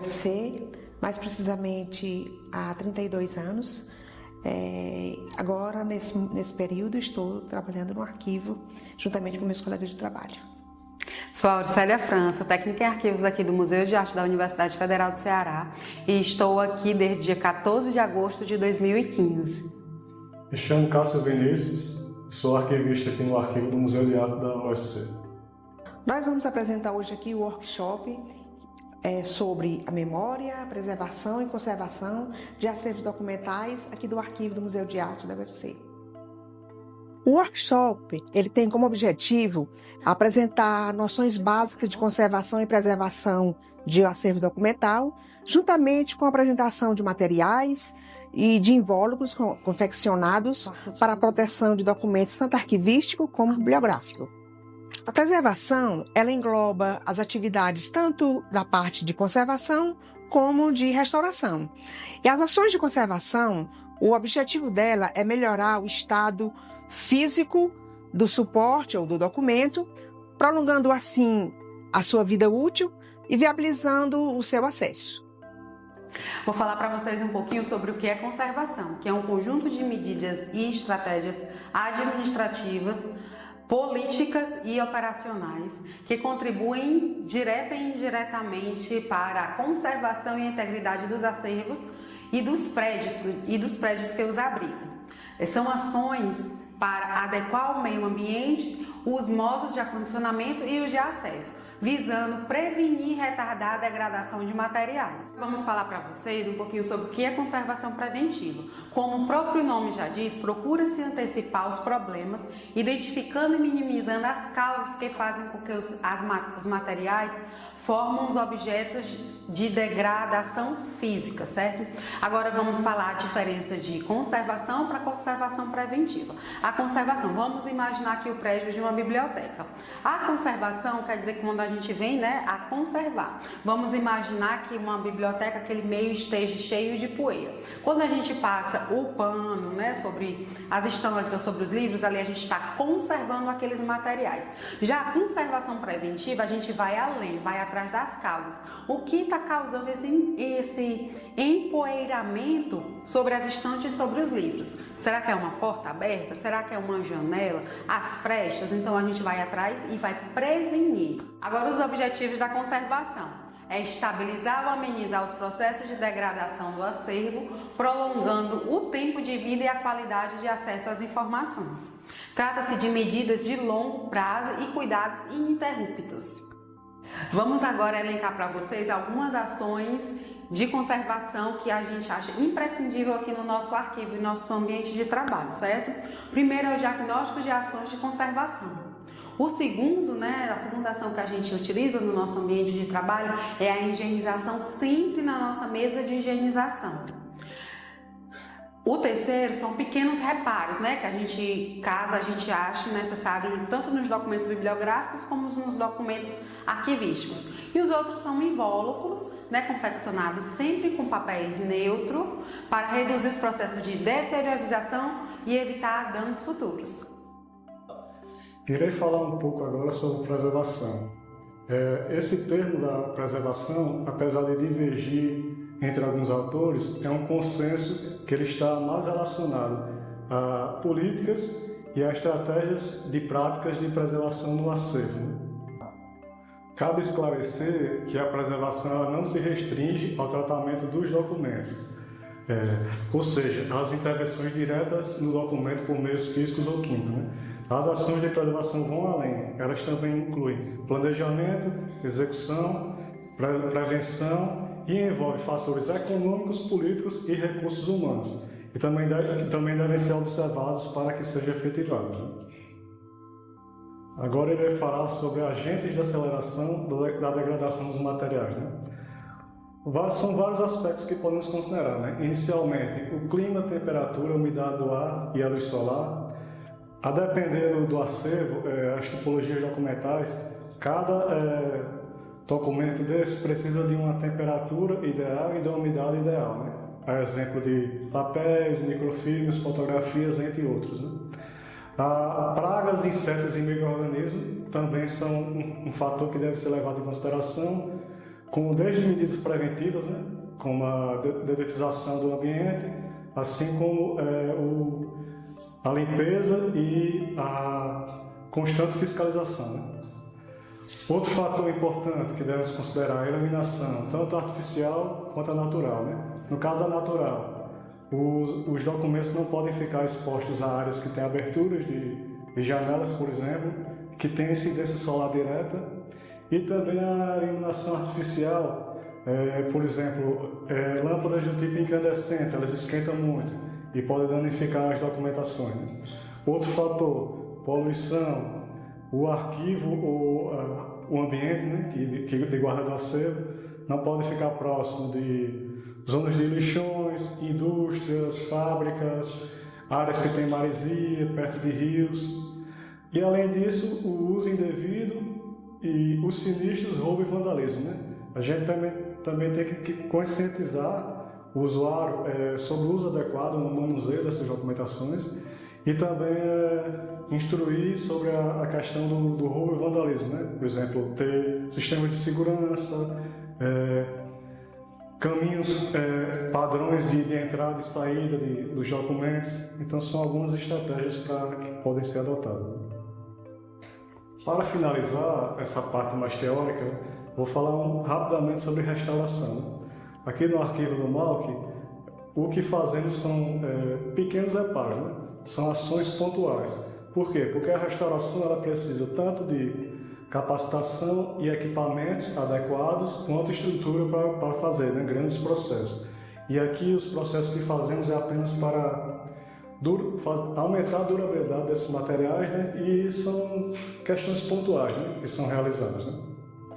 UFC, mais precisamente há 32 anos. Agora, nesse período, estou trabalhando no arquivo, juntamente com meus colegas de trabalho. Sou a Auricélia França, técnica em arquivos aqui do Museu de Arte da Universidade Federal do Ceará, e estou aqui desde dia 14 de agosto de 2015. Me chamo Cássio Vinícius, sou arquivista aqui no arquivo do Museu de Arte da UFC. Nós vamos apresentar hoje aqui o workshop sobre a memória, a preservação e conservação de acervos documentais aqui do arquivo do Museu de Arte da UFC. O workshop ele tem como objetivo apresentar noções básicas de conservação e preservação de acervo documental, juntamente com a apresentação de materiais e de invólucros confeccionados para a proteção de documentos tanto arquivístico como bibliográfico. A preservação ela engloba as atividades tanto da parte de conservação como de restauração. E as ações de conservação, o objetivo dela é melhorar o estado físico do suporte ou do documento, prolongando assim a sua vida útil e viabilizando o seu acesso. Vou falar para vocês um pouquinho sobre o que é conservação, que é um conjunto de medidas e estratégias administrativas, políticas e operacionais que contribuem direta e indiretamente para a conservação e integridade dos acervos e dos prédios que os abrigam. São ações para adequar o meio ambiente, os modos de acondicionamento e os de acesso, visando prevenir e retardar a degradação de materiais. Vamos falar para vocês um pouquinho sobre o que é conservação preventiva. Como o próprio nome já diz, procura-se antecipar os problemas, identificando e minimizando as causas que fazem com que os materiais formam os objetos de degradação física, certo? Agora vamos falar a diferença de conservação para conservação preventiva. A conservação, vamos imaginar aqui o prédio de uma biblioteca. A conservação quer dizer que quando a gente vem, a conservar. Vamos imaginar que uma biblioteca, aquele meio esteja cheio de poeira. Quando a gente passa o pano, sobre as estantes ou sobre os livros, ali a gente está conservando aqueles materiais. Já a conservação preventiva, a gente vai além, vai atrás das causas. O que está causando esse empoeiramento sobre as estantes e sobre os livros? Será que é uma porta aberta? Será que é uma janela? As frestas? Então a gente vai atrás e vai prevenir. Agora os objetivos da conservação é estabilizar ou amenizar os processos de degradação do acervo, prolongando o tempo de vida e a qualidade de acesso às informações. Trata-se de medidas de longo prazo e cuidados ininterruptos. Vamos agora elencar para vocês algumas ações de conservação que a gente acha imprescindível aqui no nosso arquivo e nosso ambiente de trabalho, certo? Primeiro é o diagnóstico de ações de conservação. O segundo, a segunda ação que a gente utiliza no nosso ambiente de trabalho é a higienização sempre na nossa mesa de higienização. O terceiro são pequenos reparos, que a gente, caso a gente ache necessário, tanto nos documentos bibliográficos como nos documentos arquivísticos. E os outros são invólucros, confeccionados sempre com papéis neutro, para reduzir os processos de deteriorização e evitar danos futuros. Irei falar um pouco agora sobre preservação. Esse termo da preservação, apesar de divergir entre alguns autores, é um consenso que ele está mais relacionado a políticas e a estratégias de práticas de preservação no acervo. Cabe esclarecer que a preservação não se restringe ao tratamento dos documentos, ou seja, às intervenções diretas no documento por meios físicos ou químicos. As ações de preservação vão além, elas também incluem planejamento, execução, prevenção e envolve fatores econômicos, políticos e recursos humanos, e também devem ser observados para que seja efetivado. Agora irei falar sobre agentes de aceleração da degradação dos materiais. São vários aspectos que podemos considerar. Inicialmente, o clima, a temperatura, a umidade do ar e a luz solar. A depender do acervo, as tipologias documentais, cada documento desse precisa de uma temperatura ideal e de uma umidade ideal. A exemplo de papéis, microfilmes, fotografias, entre outros. Pragas, insetos e micro-organismos também são um fator que deve ser levado em consideração, desde medidas preventivas, né, como a dedetização do ambiente, assim como a limpeza e a constante fiscalização. Né? Outro fator importante que devemos considerar é a iluminação, tanto artificial quanto a natural. Né? No caso da natural, os documentos não podem ficar expostos a áreas que têm aberturas de janelas, por exemplo, que têm incidência solar direta, e também a iluminação artificial, por exemplo, lâmpadas do tipo incandescente, elas esquentam muito e podem danificar as documentações. Né? Outro fator, poluição, o arquivo ou o ambiente, né, de guarda do acervo não pode ficar próximo de zonas de lixões, indústrias, fábricas, áreas que têm maresia, perto de rios. E além disso, o uso indevido e os sinistros, roubo e vandalismo. Né? A gente também tem que conscientizar o usuário sobre o uso adequado no manuseio dessas documentações e também instruir sobre a questão do roubo e vandalismo. Né? Por exemplo, ter sistemas de segurança, caminhos, padrões de entrada e saída dos documentos. Então, são algumas estratégias que podem ser adotadas. Para finalizar essa parte mais teórica, vou falar rapidamente sobre restauração. Aqui no arquivo do MAUC, o que fazemos são pequenos reparos, né? São ações pontuais. Por quê? Porque a restauração ela precisa tanto de capacitação e equipamentos adequados, quanto estrutura para fazer, né? Grandes processos. E aqui os processos que fazemos é apenas para aumentar a durabilidade desses materiais, né? E são questões pontuais, né? Que são realizadas. Né?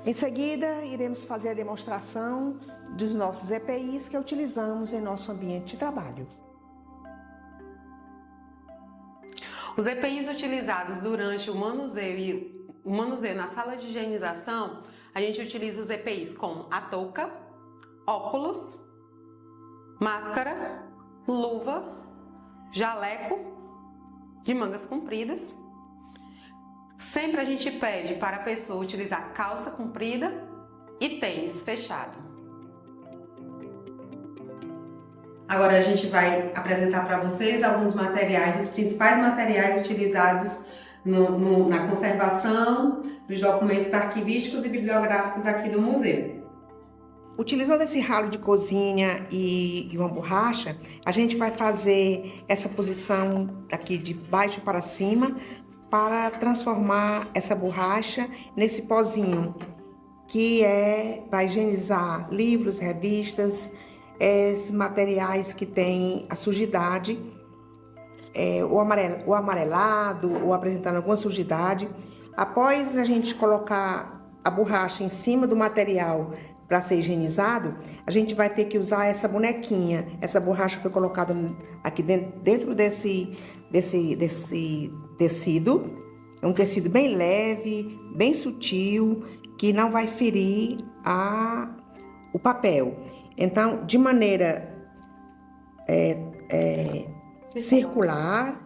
Em seguida, iremos fazer a demonstração dos nossos EPIs que utilizamos em nosso ambiente de trabalho. Os EPIs utilizados durante o manuseio na sala de higienização, a gente utiliza os EPIs como a touca, óculos, máscara, luva, jaleco de mangas compridas. Sempre a gente pede para a pessoa utilizar calça comprida e tênis fechado. Agora a gente vai apresentar para vocês alguns materiais, os principais materiais utilizados na conservação dos documentos arquivísticos e bibliográficos aqui do museu. Utilizando esse ralo de cozinha e uma borracha, a gente vai fazer essa posição aqui de baixo para cima para transformar essa borracha nesse pozinho, que é para higienizar livros, revistas, esses materiais que têm a sujidade, o amarelado ou apresentando alguma sujidade. Após a gente colocar a borracha em cima do material para ser higienizado, a gente vai ter que usar essa bonequinha. Essa borracha foi colocada aqui dentro desse tecido. É um tecido bem leve, bem sutil, que não vai ferir o papel. Então, de maneira circular,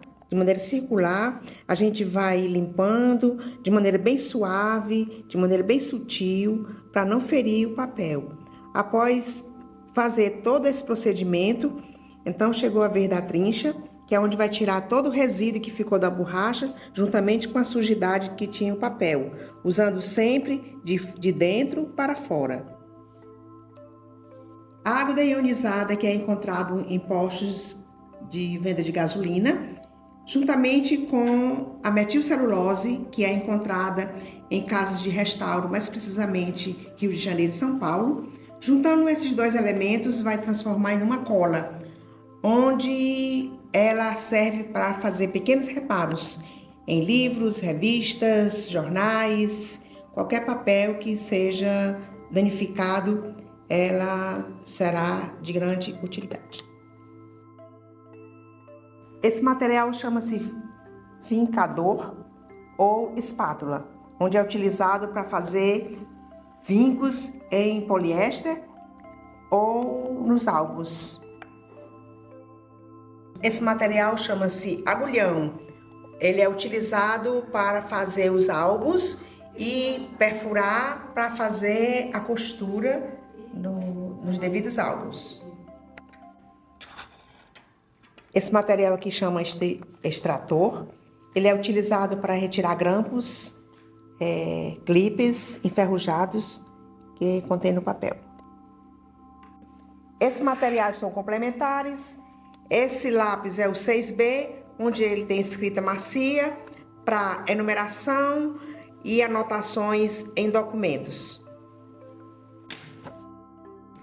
a gente vai limpando de maneira bem suave, de maneira bem sutil, para não ferir o papel. Após fazer todo esse procedimento, então chegou a vez da trincha, que é onde vai tirar todo o resíduo que ficou da borracha, juntamente com a sujidade que tinha o papel, usando sempre de dentro para fora. A água ionizada, que é encontrado em postos de venda de gasolina, juntamente com a metilcelulose, que é encontrada em casas de restauro, mais precisamente Rio de Janeiro e São Paulo. Juntando esses dois elementos, vai transformar em uma cola, onde ela serve para fazer pequenos reparos em livros, revistas, jornais, qualquer papel que seja danificado, ela será de grande utilidade. Esse material chama-se vincador ou espátula, onde é utilizado para fazer vincos em poliéster ou nos álbuns. Esse material chama-se agulhão. Ele é utilizado para fazer os álbuns e perfurar para fazer a costura nos devidos ângulos. Esse material aqui chama extrator. Ele é utilizado para retirar grampos, clipes enferrujados que contém no papel. Esses materiais são complementares. Esse lápis é o 6B, onde ele tem escrita macia para enumeração e anotações em documentos.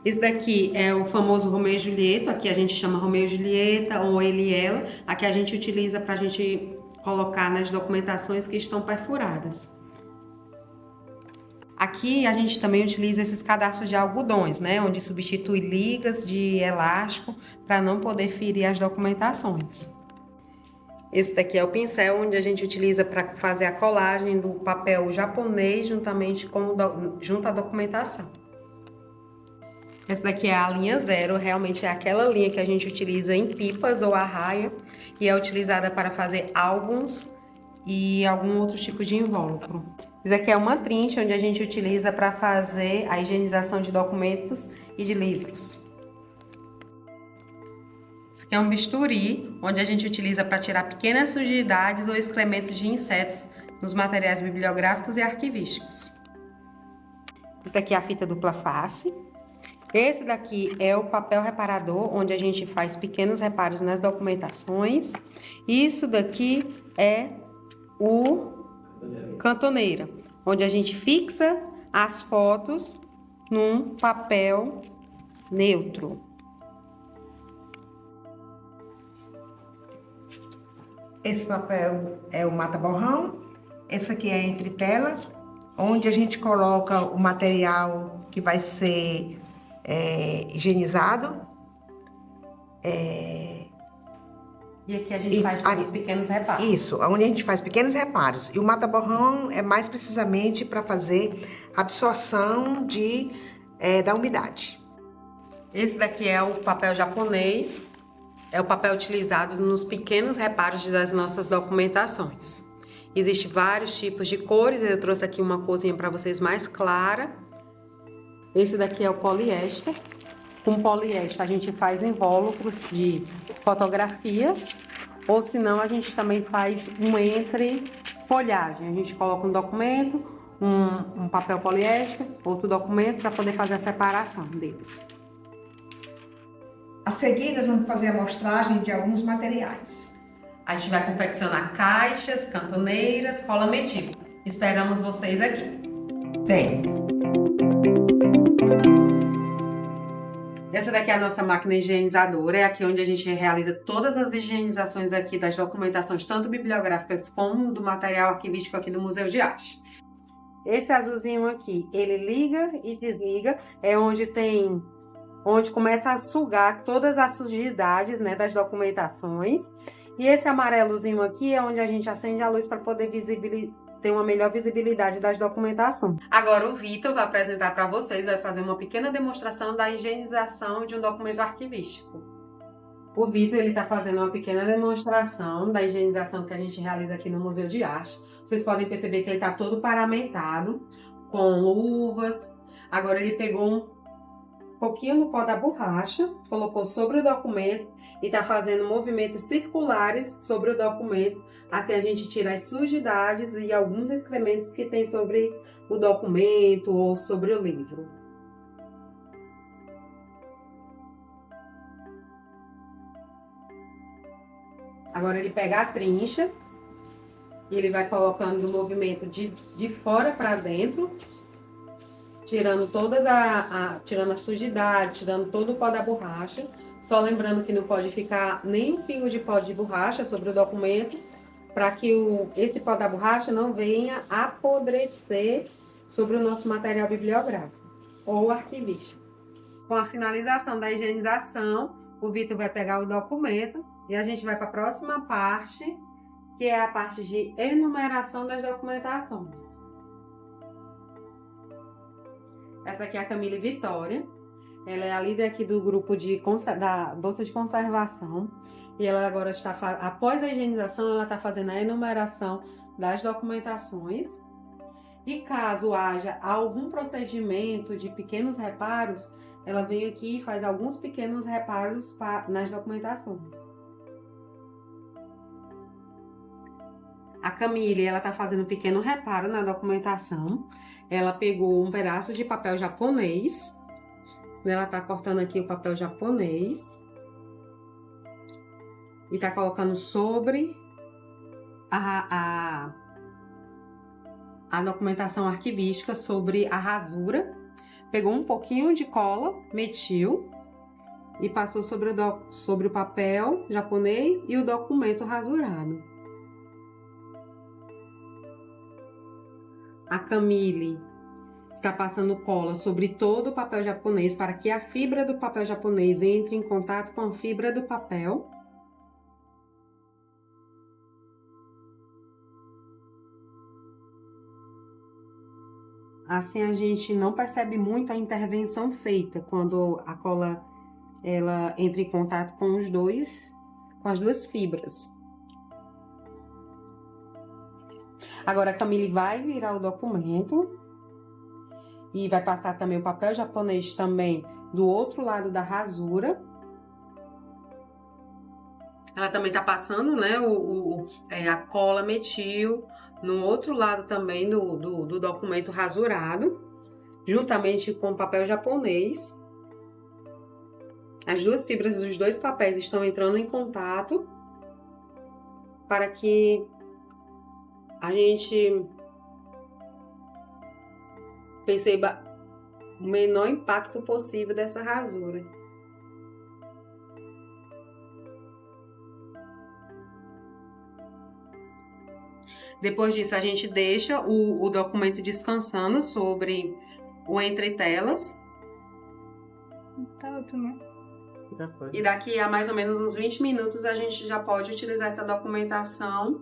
Esse daqui é o famoso Romeu e Julieta, aqui a gente chama Romeu e Julieta ou ele e ela, aqui a gente utiliza para a gente colocar nas documentações que estão perfuradas. Aqui a gente também utiliza esses cadarços de algodões, né, onde substitui ligas de elástico para não poder ferir as documentações. Esse daqui é o pincel, onde a gente utiliza para fazer a colagem do papel japonês junto à documentação. Essa daqui é a linha 0, realmente é aquela linha que a gente utiliza em pipas ou arraia e é utilizada para fazer álbuns e algum outro tipo de invólucro. Isso aqui é uma trincha, onde a gente utiliza para fazer a higienização de documentos e de livros. Isso aqui é um bisturi, onde a gente utiliza para tirar pequenas sujidades ou excrementos de insetos nos materiais bibliográficos e arquivísticos. Isso aqui é a fita dupla face. Esse daqui é o papel reparador, onde a gente faz pequenos reparos nas documentações. Isso daqui é o cantoneira, onde a gente fixa as fotos num papel neutro. Esse papel é o mata-borrão. Esse aqui é entre tela, onde a gente coloca o material que vai ser higienizado. E aqui a gente faz os pequenos reparos. Isso, onde a gente faz pequenos reparos. E o mata-borrão é mais precisamente para fazer absorção da umidade. Esse daqui é o papel japonês. É o papel utilizado nos pequenos reparos das nossas documentações. Existem vários tipos de cores. Eu trouxe aqui uma corzinha para vocês mais clara. Esse daqui é o poliéster. Com poliéster a gente faz invólucros de fotografias, ou senão a gente também faz um entre folhagem. A gente coloca um documento, um papel poliéster, outro documento para poder fazer a separação deles. A seguir, nós vamos fazer a amostragem de alguns materiais. A gente vai confeccionar caixas, cantoneiras, cola metil. Esperamos vocês aqui. Bem. Essa daqui é a nossa máquina higienizadora, é aqui onde a gente realiza todas as higienizações aqui das documentações, tanto bibliográficas como do material arquivístico aqui do Museu de Arte. Esse azulzinho aqui, ele liga e desliga, é onde começa a sugar todas as sujidades, né, das documentações. E esse amarelozinho aqui é onde a gente acende a luz para poder ter uma melhor visibilidade das documentações. Agora o Vitor vai apresentar para vocês, vai fazer uma pequena demonstração da higienização de um documento arquivístico. O Vitor, ele está fazendo uma pequena demonstração da higienização que a gente realiza aqui no Museu de Arte. Vocês podem perceber que ele está todo paramentado, com luvas. Agora ele pegou um pouquinho no pó da borracha, colocou sobre o documento e está fazendo movimentos circulares sobre o documento. Assim a gente tira as sujidades e alguns excrementos que tem sobre o documento ou sobre o livro. Agora ele pega a trincha e ele vai colocando o movimento de fora para dentro, tirando tirando a sujidade, tirando todo o pó da borracha. Só lembrando que não pode ficar nem um pingo de pó de borracha sobre o documento, para que esse pó da borracha não venha apodrecer sobre o nosso material bibliográfico ou arquivístico. Com a finalização da higienização, o Vitor vai pegar o documento e a gente vai para a próxima parte, que é a parte de enumeração das documentações. Essa aqui é a Camille Vitória. Ela é a líder aqui do grupo da Bolsa de Conservação. E ela agora está, após a higienização, ela está fazendo a enumeração das documentações. E caso haja algum procedimento de pequenos reparos, ela vem aqui e faz alguns pequenos reparos nas documentações. A Camille, ela tá fazendo um pequeno reparo na documentação. Ela pegou um pedaço de papel japonês. Ela tá cortando aqui o papel japonês. E tá colocando sobre a documentação arquivística, sobre a rasura. Pegou um pouquinho de cola metil e passou sobre o papel japonês e o documento rasurado. A Camille está passando cola sobre todo o papel japonês para que a fibra do papel japonês entre em contato com a fibra do papel. Assim a gente não percebe muito a intervenção feita quando a cola ela entra em contato com as duas fibras. Agora a Camille vai virar o documento e vai passar também o papel japonês também do outro lado da rasura. Ela também tá passando, né, a cola metil no outro lado também do documento rasurado, juntamente com o papel japonês. As duas fibras dos dois papéis estão entrando em contato para que a gente perceba o menor impacto possível dessa rasura. Depois disso, a gente deixa o documento descansando sobre o entretelas. Tá ótimo. E daqui a mais ou menos uns 20 minutos a gente já pode utilizar essa documentação,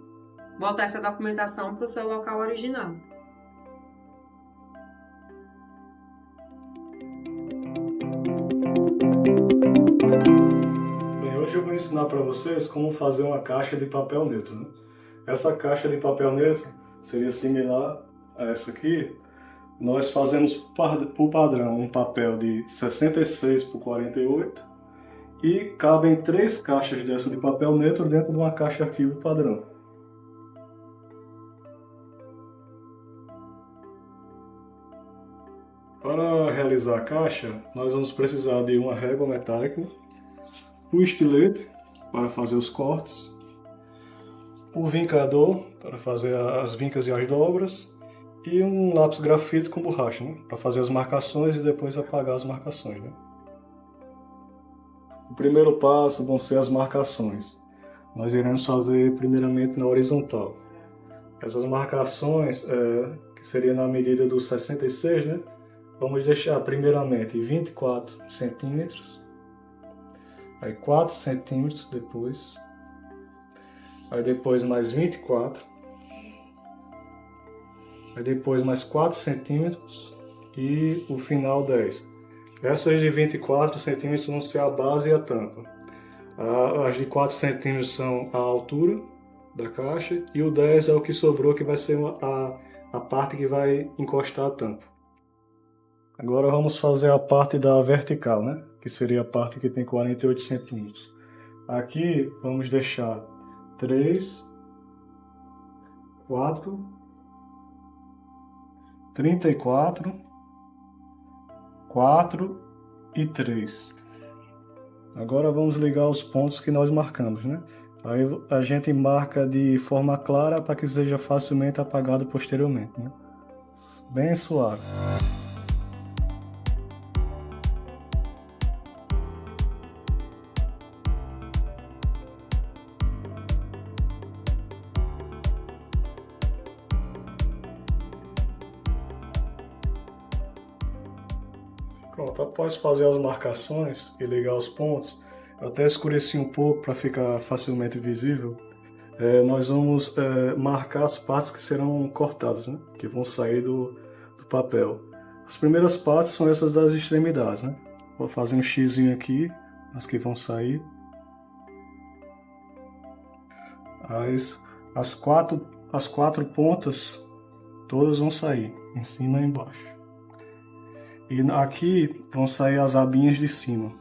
voltar essa documentação para o seu local original. Bem, hoje eu vou ensinar para vocês como fazer uma caixa de papel neutro, né? Essa caixa de papel neutro seria similar a essa aqui. Nós fazemos por padrão um papel de 66 por 48 e cabem 3 caixas dessa de papel neutro dentro de uma caixa arquivo padrão. Para realizar a caixa, nós vamos precisar de uma régua metálica, um estilete para fazer os cortes, o vincador para fazer as vincas e as dobras e um lápis grafite com borracha, né, para fazer as marcações e depois apagar as marcações, né. O primeiro passo vão ser as marcações. Nós iremos fazer primeiramente na horizontal. Essas marcações, que seria na medida dos 66, né, vamos deixar primeiramente 24 centímetros, aí 4 centímetros depois, aí depois mais 24, aí depois mais 4 centímetros e o final 10. Essas de 24 centímetros vão ser a base e a tampa. As de 4 centímetros são a altura da caixa e o 10 é o que sobrou, que vai ser a parte que vai encostar a tampa. Agora vamos fazer a parte da vertical, né? Que seria a parte que tem 48 centímetros. Aqui vamos deixar 3, 4, 34, 4 e 3. Agora vamos ligar os pontos que nós marcamos, né? Aí a gente marca de forma clara para que seja facilmente apagado posteriormente, né? Bem suave. Pronto, após fazer as marcações e ligar os pontos, eu até escureci um pouco para ficar facilmente visível. Nós vamos marcar as partes que serão cortadas, né? Que vão sair do papel. As primeiras partes são essas das extremidades, né? Vou fazer um xizinho aqui, as que vão sair. As quatro pontas Todas vão sair, em cima e embaixo. E aqui vão sair as abinhas de cima.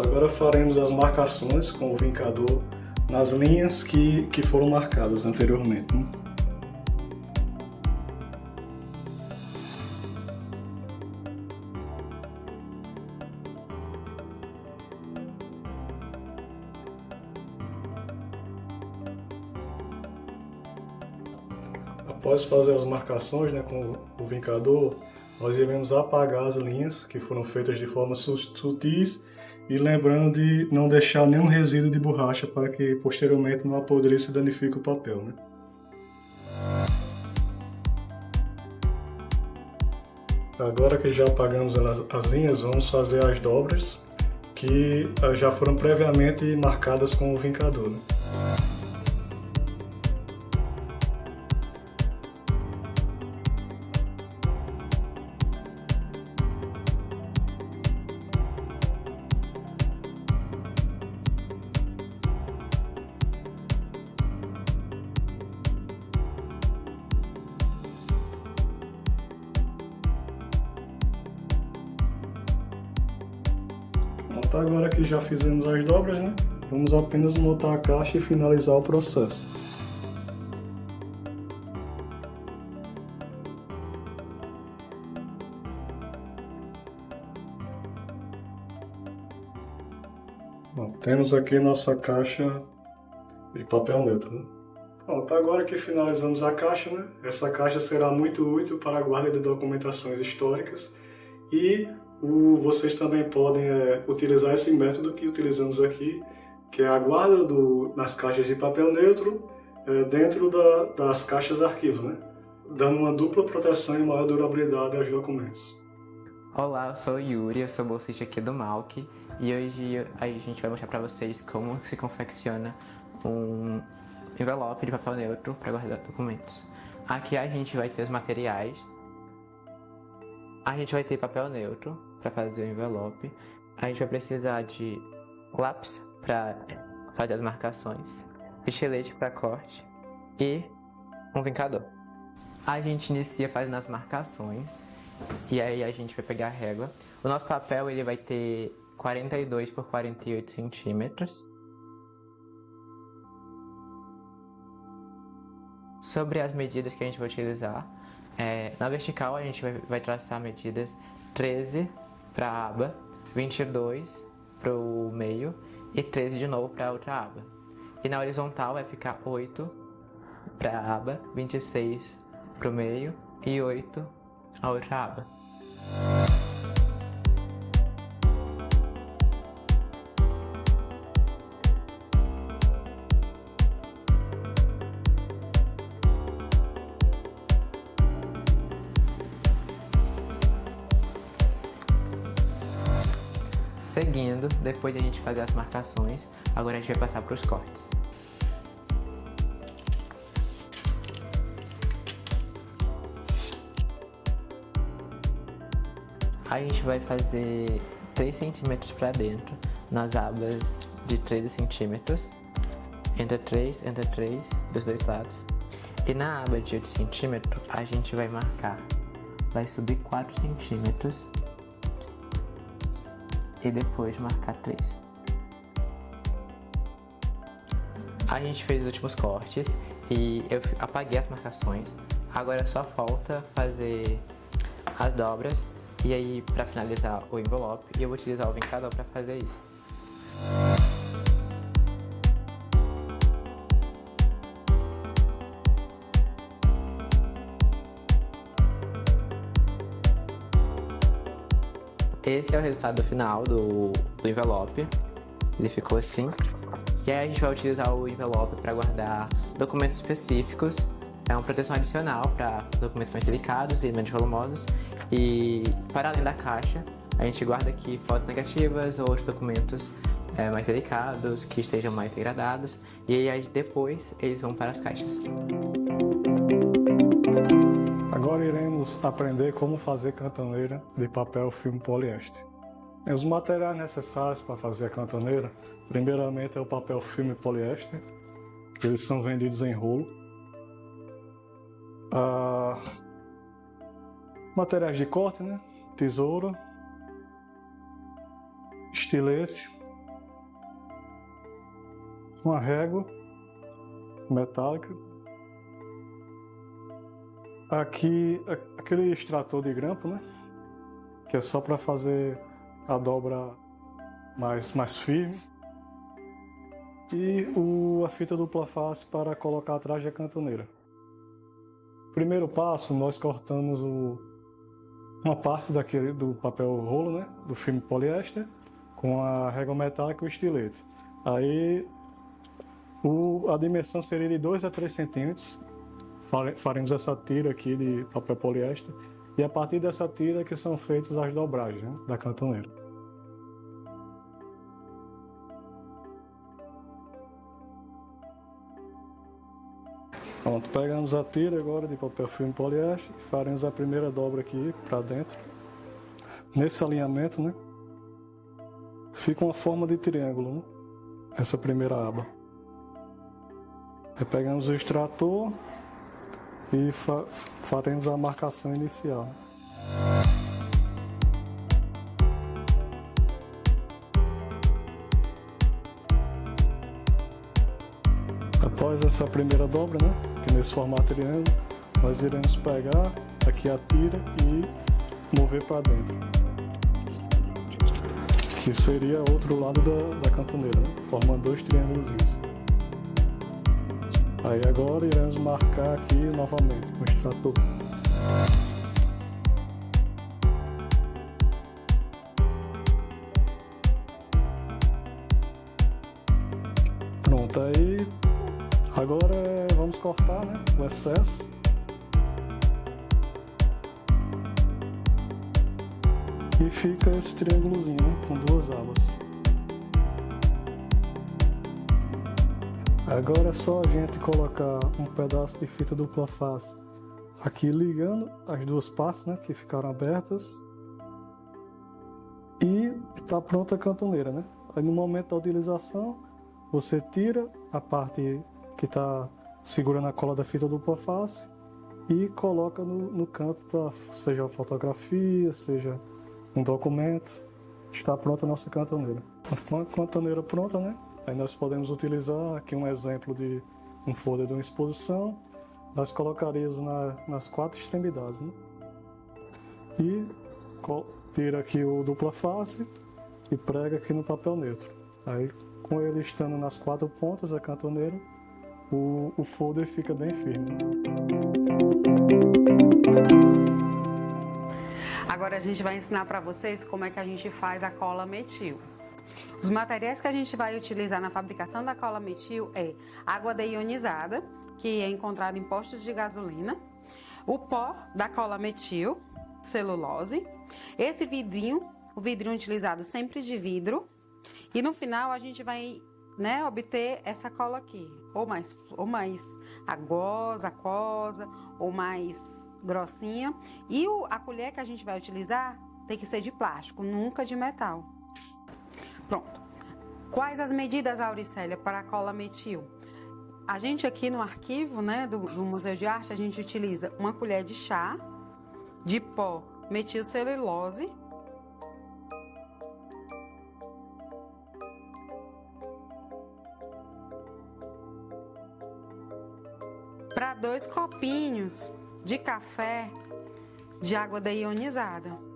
Agora faremos as marcações com o vincador nas linhas que foram marcadas anteriormente, né? Após fazer as marcações, né, com o vincador, nós iremos apagar as linhas que foram feitas de forma sutis e lembrando de não deixar nenhum resíduo de borracha para que posteriormente não apodreça e danifique o papel, né? Agora que já apagamos as linhas, vamos fazer as dobras que já foram previamente marcadas com o vincador, né? Então, agora que já fizemos as dobras, né? Vamos apenas montar a caixa e finalizar o processo. Bom, temos aqui nossa caixa de papel neutro, né? Pronto, agora que finalizamos a caixa, né? Essa caixa será muito útil para a guarda de documentações históricas e vocês também podem utilizar esse método que utilizamos aqui, que é a guarda nas caixas de papel neutro dentro das caixas arquivo, né? Dando uma dupla proteção e maior durabilidade aos documentos. Olá, eu sou o Yuri, eu sou bolsista aqui do Malc e hoje a gente vai mostrar para vocês como se confecciona um envelope de papel neutro para guardar documentos. Aqui a gente vai ter os materiais. A gente vai ter papel neutro para fazer o envelope. A gente vai precisar de lápis para fazer as marcações, estilete para corte e um vincador. A gente inicia fazendo as marcações e aí a gente vai pegar a régua. O nosso papel ele vai ter 42 por 48 centímetros. Sobre as medidas que a gente vai utilizar, na vertical a gente vai traçar medidas 13 para a aba, 22 para o meio e 13 de novo para a outra aba. E na horizontal vai ficar 8 para a aba, 26 para o meio e 8 a outra aba. Seguindo, depois de a gente fazer as marcações, agora a gente vai passar para os cortes. A gente vai fazer 3 centímetros para dentro, nas abas de 13 centímetros, entre 3 dos dois lados. E na aba de 8 centímetros, a gente vai marcar, vai subir 4 centímetros. E depois marcar 3. A gente fez os últimos cortes e eu apaguei as marcações. Agora só falta fazer as dobras e aí para finalizar o envelope eu vou utilizar o vincador para fazer isso. Esse é o resultado final do envelope. Ele ficou assim. E aí a gente vai utilizar o envelope para guardar documentos específicos, é uma proteção adicional para documentos mais delicados e menos volumosos. E para além da caixa, a gente guarda aqui fotos negativas ou outros documentos mais delicados, que estejam mais degradados, e aí depois eles vão para as caixas. Agora iremos aprender como fazer cantoneira de papel filme poliéster. Os materiais necessários para fazer a cantoneira, primeiramente é o papel filme poliéster, que eles são vendidos em rolo. Materiais de corte, né? Tesoura, estilete, uma régua metálica. Aqui, aquele extrator de grampo, né? Que é só para fazer a dobra mais firme. E a fita dupla face para colocar atrás da cantoneira. Primeiro passo, nós cortamos uma parte do papel rolo, né? Do filme poliéster, com a régua metálica e o estilete. Aí a dimensão seria de 2 a 3 centímetros. Faremos essa tira aqui de papel poliéster e a partir dessa tira que são feitas as dobragens, né, da cantoneira. Pronto, pegamos a tira agora de papel filme poliéster e faremos a primeira dobra aqui para dentro. Nesse alinhamento, né, fica uma forma de triângulo, né, essa primeira aba. Aí pegamos o extrator e faremos a marcação inicial. Após essa primeira dobra, né, que nesse formato triângulo, nós iremos pegar aqui a tira e mover para dentro, que seria outro lado da cantoneira, né, formando 2 triângulos. Aí agora iremos marcar aqui novamente com o extrator. Pronto, aí agora vamos cortar, né, o excesso. E fica esse triângulozinho, né, com 2 abas. Agora é só a gente colocar um pedaço de fita dupla face aqui ligando as 2 partes, né, que ficaram abertas. E está pronta a cantoneira, né? Aí no momento da utilização, você tira a parte que está segurando a cola da fita dupla face e coloca no canto, seja a fotografia, seja um documento. Está pronta a nossa cantoneira. Com a cantoneira pronta, né? Aí nós podemos utilizar aqui um exemplo de um folder de uma exposição. Nós colocaríamos nas 4 extremidades, né? E tira aqui o dupla face e prega aqui no papel neutro. Aí, com ele estando nas 4 pontas da cantoneira, o folder fica bem firme. Agora a gente vai ensinar para vocês como é que a gente faz a cola metil. Os materiais que a gente vai utilizar na fabricação da cola metil é água deionizada, que é encontrada em postos de gasolina, o pó da cola metil, celulose, esse vidrinho, o vidrinho utilizado sempre de vidro, e no final a gente vai, né, obter essa cola aqui, ou mais aquosa, ou mais grossinha, e a colher que a gente vai utilizar tem que ser de plástico, nunca de metal. Pronto. Quais as medidas, Auricélia, para a cola metil? A gente aqui no arquivo, né, do Museu de Arte, a gente utiliza uma colher de chá de pó metilcelulose, para 2 copinhos de café de água deionizada.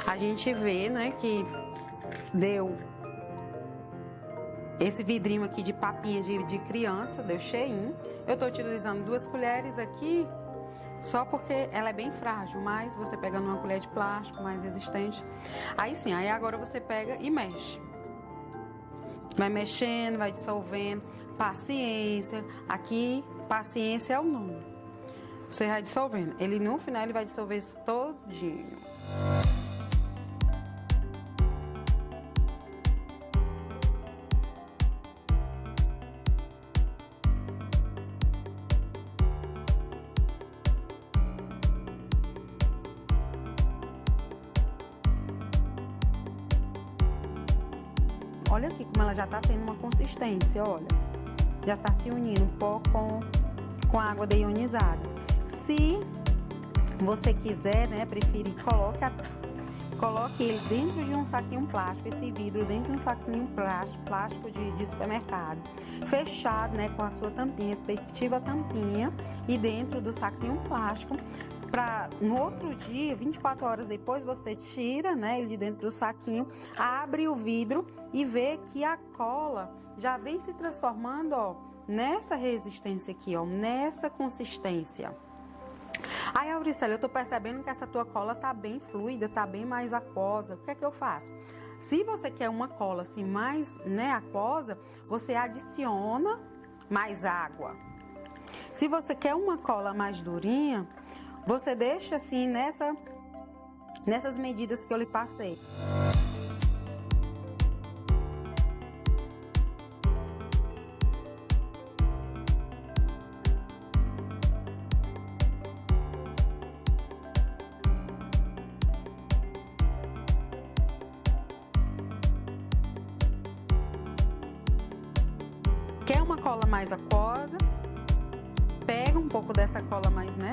A gente vê, né, que deu esse vidrinho aqui de papinha de criança, deu cheinho. Eu tô utilizando 2 colheres aqui só porque ela é bem frágil, mas você pega numa colher de plástico mais resistente. Aí sim, aí agora você pega e mexe. Vai mexendo, vai dissolvendo. Paciência. Aqui, paciência é o nome. Você vai dissolvendo. Ele no final ele vai dissolver isso todinho. Olha aqui como ela já tá tendo uma consistência, olha. Já tá se unindo um pouco com a água deionizada. Se você quiser, né, preferir, coloque ele dentro de um saquinho plástico, esse vidro dentro de um saquinho plástico de supermercado, fechado, né, com a sua tampinha, respectiva tampinha, e dentro do saquinho plástico, para no outro dia, 24 horas depois, você tira, né, ele de dentro do saquinho, abre o vidro e vê que a cola já vem se transformando, ó, nessa resistência aqui, ó, nessa consistência. Aí, Auricélia, eu tô percebendo que essa tua cola tá bem fluida, tá bem mais aquosa. O que é que eu faço? Se você quer uma cola assim mais, né, aquosa, você adiciona mais água. Se você quer uma cola mais durinha, você deixa assim nessas medidas que eu lhe passei. Quer uma cola mais aquosa? Pega um pouco dessa cola mais, né?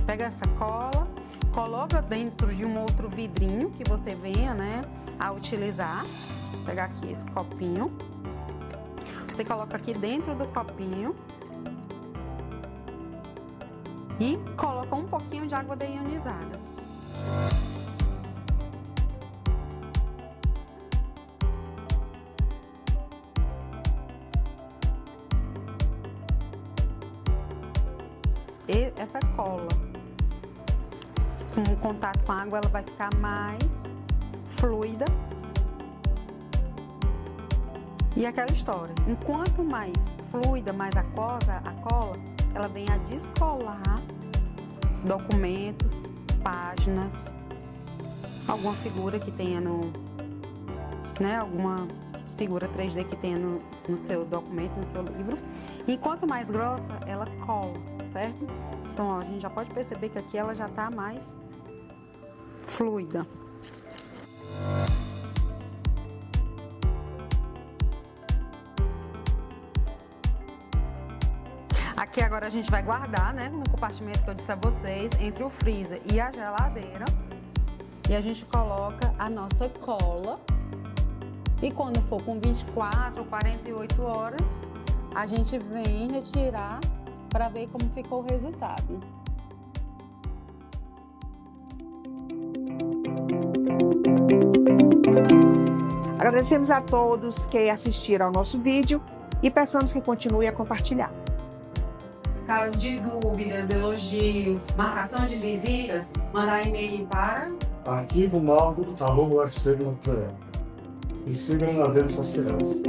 Pega essa cola, coloca dentro de um outro vidrinho que você venha, né, a utilizar. Vou pegar aqui esse copinho. Você coloca aqui dentro do copinho e coloca um pouquinho de água deionizada. E essa cola, com o contato com a água, ela vai ficar mais fluida. E aquela história, enquanto mais fluida, mais aquosa a cola, ela vem a descolar documentos, páginas, alguma figura que tenha alguma figura 3D que tenha no seu documento, no seu livro. E quanto mais grossa, ela cola, certo? Então, ó, a gente já pode perceber que aqui ela já tá mais fluida. Aqui agora a gente vai guardar, né, no compartimento que eu disse a vocês, entre o freezer e a geladeira. E a gente coloca a nossa cola. E quando for com 24 ou 48 horas, a gente vem retirar para ver como ficou o resultado. Agradecemos a todos que assistiram ao nosso vídeo e peçamos que continue a compartilhar. Caso de dúvidas, elogios, marcação de visitas, mandar e-mail para arquivo9@ufc.br e sigam nas redes sociais.